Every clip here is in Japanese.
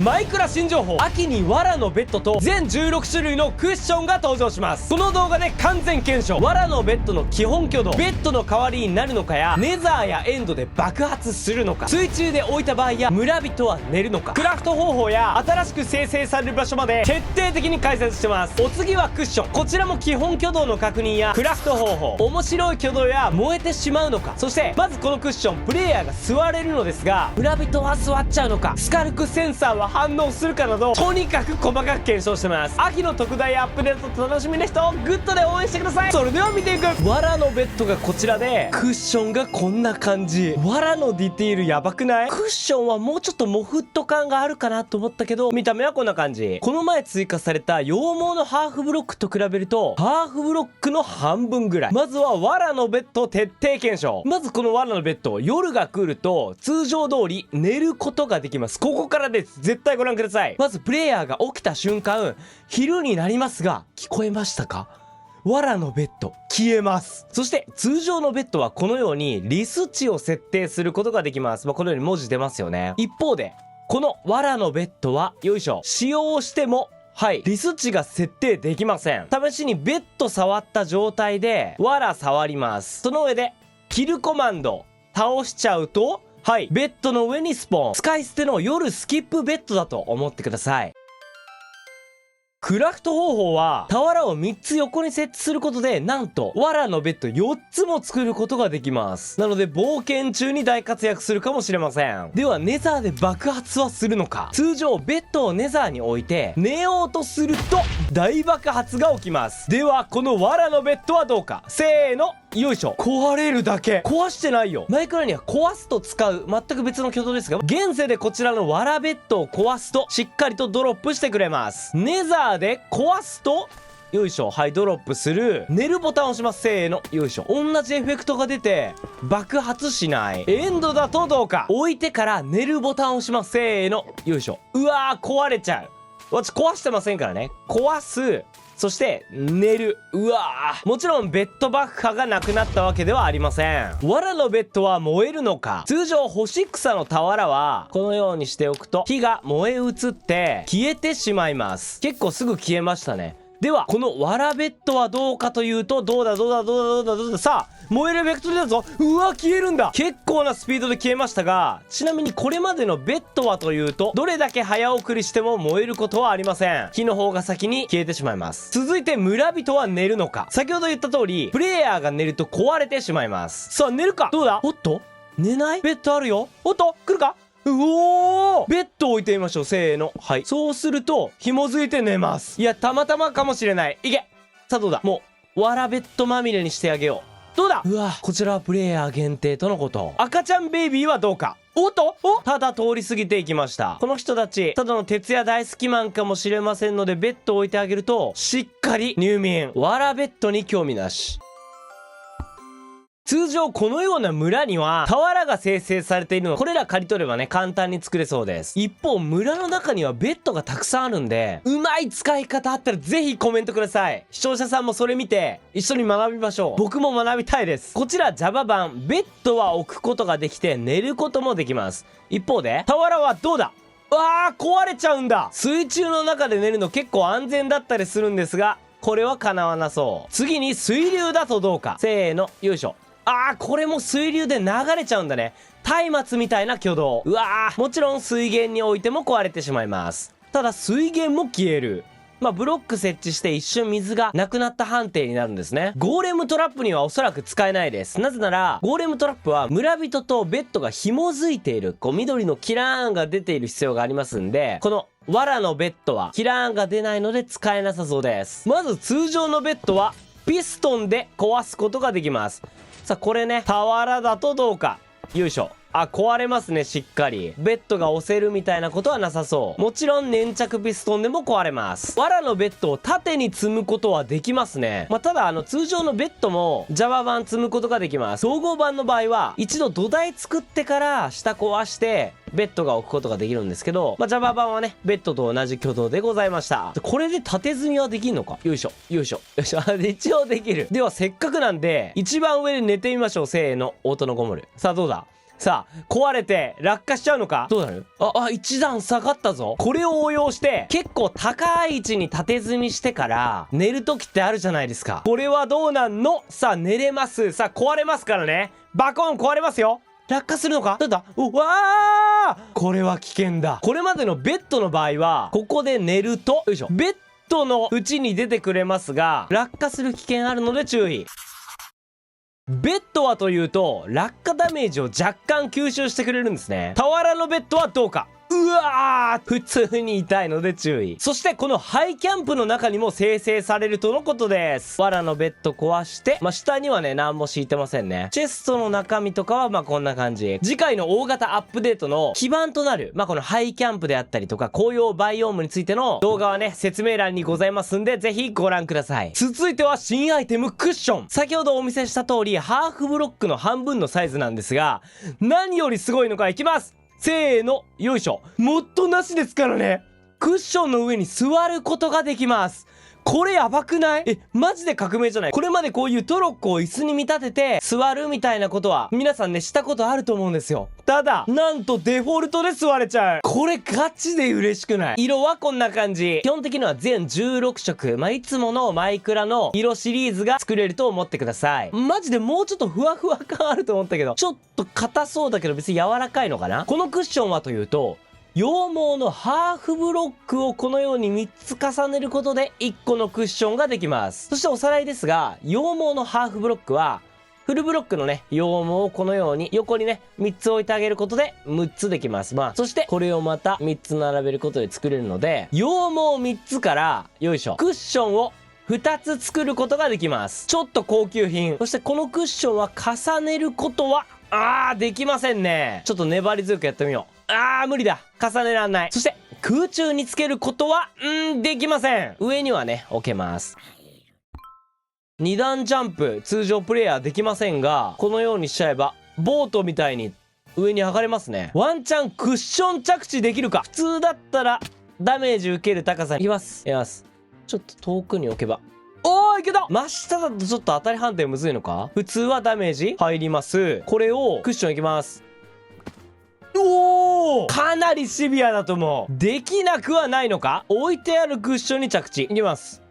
マイクラ新情報、秋に藁のベッドと全16種類のクッションが登場します。この動画で完全検証。藁のベッドの基本挙動、ベッドの代わりになるのかや、ネザーやエンドで爆発するのか、水中で置いた場合や村人は寝るのか、クラフト方法や新しく生成される場所まで徹底的に解説してます。お次はクッション。こちらも基本挙動の確認やクラフト方法、面白い挙動や燃えてしまうのか、そしてまずこのクッション、プレイヤーが座れるのですが村人は座っちゃうのか、スカルクセンサーは反応するかなど、とにかく細かく検証してます。秋の特大アップデート楽しみな人、グッドで応援してください。それでは見ていく。藁のベッドがこちらで、クッションがこんな感じ。藁のディティールやばくない？クッションはもうちょっとモフット感があるかなと思ったけど、見た目はこんな感じ。この前追加された羊毛のハーフブロックと比べるとハーフブロックの半分ぐらい。まずは藁のベッドを徹底検証。まずこの藁のベッド、夜が来ると通常通り寝ることができます。ここからです。絶対ご覧ください。まずプレイヤーが起きた瞬間、昼になりますが、聞こえましたか？藁のベッド消えます。そして通常のベッドはこのようにリス値を設定することができます。このように文字出ますよね。一方でこの藁のベッドはよいしょ、使用してもリス値が設定できません。試しにベッド触った状態で藁触ります。その上でキルコマンド倒しちゃうと、ベッドの上にスポーン。使い捨ての夜スキップベッドだと思ってください。クラフト方法は俵を3つ横に設置することで、なんと藁のベッド4つも作ることができます。なので冒険中に大活躍するかもしれません。ではネザーで爆発はするのか。通常ベッドをネザーに置いて寝ようとすると大爆発が起きます。ではこの藁のベッドはどうか。せーの、よいしょ。壊れるだけ。壊してないよ。マイクラには壊すと使う全く別の挙動ですが、現世でこちらの藁ベッドを壊すとしっかりとドロップしてくれます。ネザーで壊すと、よいしょ、ドロップする。寝るボタンを押します。せーの、よいしょ。同じエフェクトが出て爆発しない。エンドだとどうか。置いてから寝るボタンを押します。せーの、よいしょ。うわー、壊れちゃう。私壊してませんからね。壊す、そして寝る。うわー、もちろんベッド爆破がなくなったわけではありません。藁のベッドは燃えるのか。通常干し草の俵はこのようにしておくと火が燃え移って消えてしまいます。結構すぐ消えましたね。ではこの藁ベッドはどうかというと、どうださあ、燃えるベクトルだぞ。うわ、消えるんだ。結構なスピードで消えましたが、ちなみにこれまでのベッドはというと、どれだけ早送りしても燃えることはありません。火の方が先に消えてしまいます。続いて村人は寝るのか。先ほど言った通りプレイヤーが寝ると壊れてしまいます。さあ寝るか。どうだ。おっと、寝ない。ベッドあるよ。おっと、来るか。うおー、ベッドを置いてみましょう。せーの、そうすると紐づいて寝ます。いや、たまたまかもしれない。いけ。さあどうだ。もう藁ベッドまみれにしてあげよう。どうだ。うわ、こちらはプレイヤー限定とのこと。赤ちゃんベイビーはどうか。おっと、ただ通り過ぎていきました。この人たちただの徹夜大好きマンかもしれませんので、ベッドを置いてあげるとしっかり入眠。藁ベッドに興味なし。通常このような村には俵が生成されているので、これら刈り取ればね簡単に作れそうです。一方村の中にはベッドがたくさんあるんで、うまい使い方あったらぜひコメントください。視聴者さんもそれ見て一緒に学びましょう。僕も学びたいです。こちら Java 版、ベッドは置くことができて寝ることもできます。一方で俵はどうだ。わー、壊れちゃうんだ。水中の中で寝るの結構安全だったりするんですが、これは叶わなそう。次に水流だとどうか。せーの、よいしょ。これも水流で流れちゃうんだね。松明みたいな挙動。うわー、もちろん水源に置いても壊れてしまいます。ただ水源も消える。ブロック設置して一瞬水がなくなった判定になるんですね。ゴーレムトラップにはおそらく使えないです。なぜならゴーレムトラップは村人とベッドが紐づいている、緑のキラーンが出ている必要がありますんで、この藁のベッドはキラーンが出ないので使えなさそうです。まず通常のベッドはピストンで壊すことができます。さあこれね、俵だとどうか。よいしょ。壊れますね。しっかりベッドが押せるみたいなことはなさそう。もちろん粘着ピストンでも壊れます。藁のベッドを縦に積むことはできますね。ただ通常のベッドも Java 版積むことができます。総合版の場合は一度土台作ってから下壊してベッドが置くことができるんですけど、Java 版はねベッドと同じ挙動でございました。これで縦積みはできんのか。よいしょよいしょよいしょ。一応できる。ではせっかくなんで一番上で寝てみましょう。せーの、オートのゴムル。さあどうだ。さあ、壊れて落下しちゃうのか？どうなる？一段下がったぞ。これを応用して、結構高い位置に縦積みしてから、寝る時ってあるじゃないですか。これはどうなんの？さあ、寝れます。さあ、壊れますからね。バコン壊れますよ。落下するのか？どうだ？うわー！これは危険だ。これまでのベッドの場合は、ここで寝ると、よいしょ。ベッドのうちに出てくれますが、落下する危険あるので注意。ベッドはというと、落下ダメージを若干吸収してくれるんですね。俵のベッドはどうか？うわー、普通に痛いので注意。そしてこのハイキャンプの中にも生成されるとのことです。藁のベッド壊して、下にはね、何も敷いてませんね。チェストの中身とかはこんな感じ。次回の大型アップデートの基盤となる、このハイキャンプであったりとか、紅葉バイオームについての動画はね、説明欄にございますんで、ぜひご覧ください。続いては新アイテムクッション。先ほどお見せした通り、ハーフブロックの半分のサイズなんですが、何よりすごいのかいきます。せーの、よいしょ。もっとなしですからね。クッションの上に座ることができます。これやばくない？マジで革命じゃない？これまでこういうトロッコを椅子に見立てて座るみたいなことは皆さんね、したことあると思うんですよ。ただ、なんとデフォルトで座れちゃう。これガチで嬉しくない？色はこんな感じ。基本的には全16色。いつものマイクラの色シリーズが作れると思ってください。マジでもうちょっとふわふわ感あると思ったけど、ちょっと硬そうだけど別に柔らかいのかな？このクッションはというと、羊毛のハーフブロックをこのように3つ重ねることで1個のクッションができます。そしておさらいですが、羊毛のハーフブロックはフルブロックのね、羊毛をこのように横にね、3つ置いてあげることで6つできます。そしてこれをまた3つ並べることで作れるので、羊毛3つから、よいしょ、クッションを2つ作ることができます。ちょっと高級品。そしてこのクッションは重ねることは、できませんね。ちょっと粘り強くやってみよう。無理だ。重ねらんない。そして、空中につけることは、できません。上にはね、置けます。2段ジャンプ、通常プレイヤーできませんが、このようにしちゃえば、ボートみたいに上に上がれますね。ワンチャンクッション着地できるか？普通だったら、ダメージ受ける高さにいきます。いきます。ちょっと遠くに置けば。いけた！真下だとちょっと当たり判定むずいのか？普通はダメージ入ります。これをクッションいきます。かなりシビアだと思う。できなくはないのか？置いてあるクッションに着地。いきます。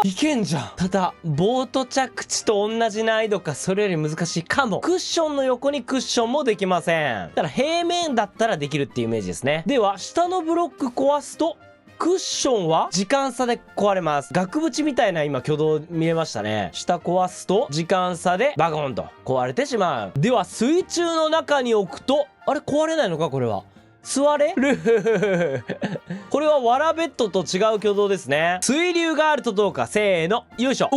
いけんじゃん。ただ、ボート着地と同じ難易度か、それより難しいかも。クッションの横にクッションもできません。ただ平面だったらできるっていうイメージですね。では、下のブロック壊すと、クッションは時間差で壊れます。額縁みたいな今挙動見えましたね。下壊すと時間差でバコンと壊れてしまう。では水中の中に置くと、あれ壊れないのか？これは座れるこれはわらベッドと違う挙動ですね。水流があるとどうか。せーの、よいしょ。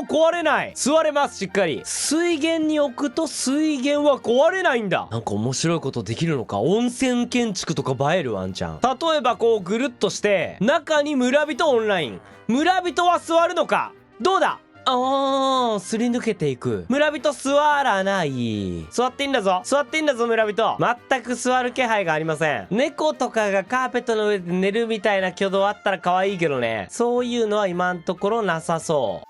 壊れない。座れます。しっかり水源に置くと水源は壊れないんだ。なんか面白いことできるのか？温泉建築とか映えるワンちゃん。例えばこうぐるっとして中に村人オンライン。村人は座るのか？どうだ？すり抜けていく。村人座らない。座っていいんだぞ。座っていいんだぞ、村人。全く座る気配がありません。猫とかがカーペットの上で寝るみたいな挙動あったら可愛いけどね。そういうのは今んところなさそ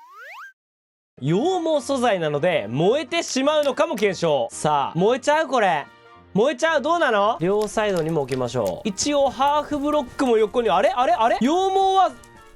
う。羊毛素材なので燃えてしまうのかも検証。さあ、燃えちゃう？これ燃えちゃう？どうなの？両サイドにも置きましょう。一応ハーフブロックも横に。あれ羊毛は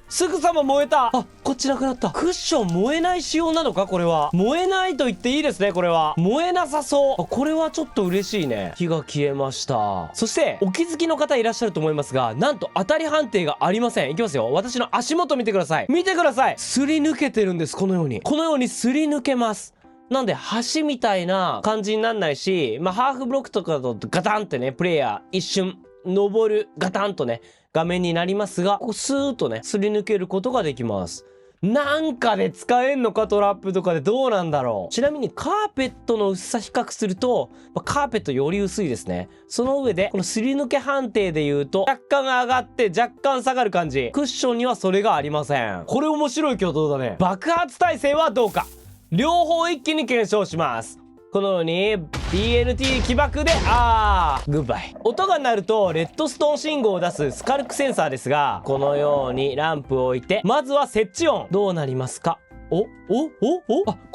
すぐさま燃えた。こっちなくなった。クッション燃えない仕様なのか？これは燃えないと言っていいですね。これは燃えなさそう。これはちょっと嬉しいね。火が消えました。そしてお気づきの方いらっしゃると思いますが、なんと当たり判定がありません。いきますよ。私の足元見てください。見てください。すり抜けてるんです。このようにすり抜けます。なんで橋みたいな感じになんないし、ハーフブロックとかだとガタンってね、プレイヤー一瞬登るガタンとね画面になりますが、ここスーッとねすり抜けることができます。なんかで使えんのか？トラップとかでどうなんだろう。ちなみにカーペットの薄さ比較すると、カーペットより薄いですね。その上でこのすり抜け判定で言うと若干上がって若干下がる感じ。クッションにはそれがありません。これ面白い挙動だね。爆発耐性はどうか？両方一気に検証します。このように TNT 起爆でグッバイ。音が鳴るとレッドストーン信号を出すスカルクセンサーですが、このようにランプを置いてまずは設置音どうなりますか？こ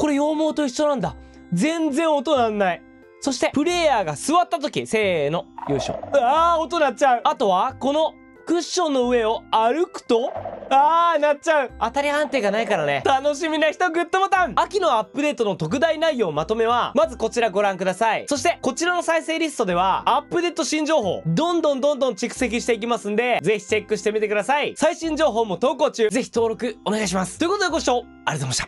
れ羊毛と一緒なんだ。全然音なんない。そしてプレイヤーが座った時、せーの、よいしょ。音鳴っちゃう。あとはこのクッションの上を歩くと鳴っちゃう。当たり判定がないからね。楽しみな人グッドボタン。秋のアップデートの特大内容まとめはまずこちらご覧ください。そしてこちらの再生リストではアップデート新情報どんどん蓄積していきますんで、ぜひチェックしてみてください。最新情報も投稿中、ぜひ登録お願いします。ということでご視聴ありがとうございました。